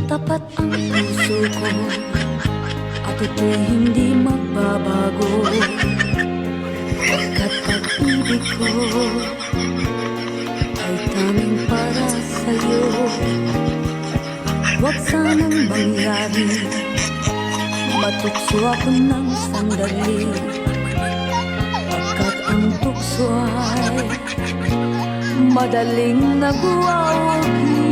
Tapat ang puso ko at ito'y hindi magbabago, pagkat pag-ibig ko ay tanging para sa'yo. Huwag sanang mangyari matukso ako ng sandali, pagkat ang tukso ay madaling nagwawagi.